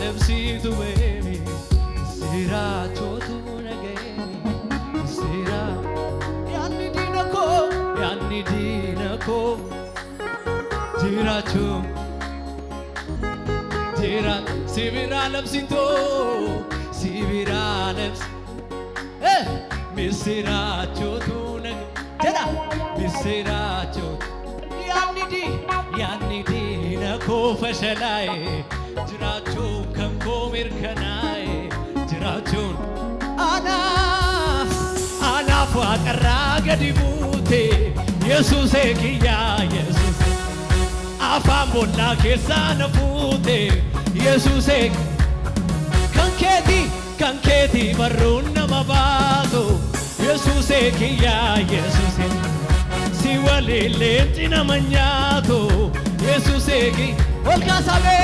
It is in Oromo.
lebsitu baby sirachotu nageni sira yanni dinako jirachu jira sibira lebsitu sibira lebs misirachotu nageni jera misirachotu yanni dinako fashalai jirachu kanko mirkanai jirachu ana faqarra gadimute Jesus ekiya Jesus afam bolla kesana fute Jesus ek kanketi barunna mabato Jesus ekiya Jesus si wale lentina magnato Jesus eki olka sabe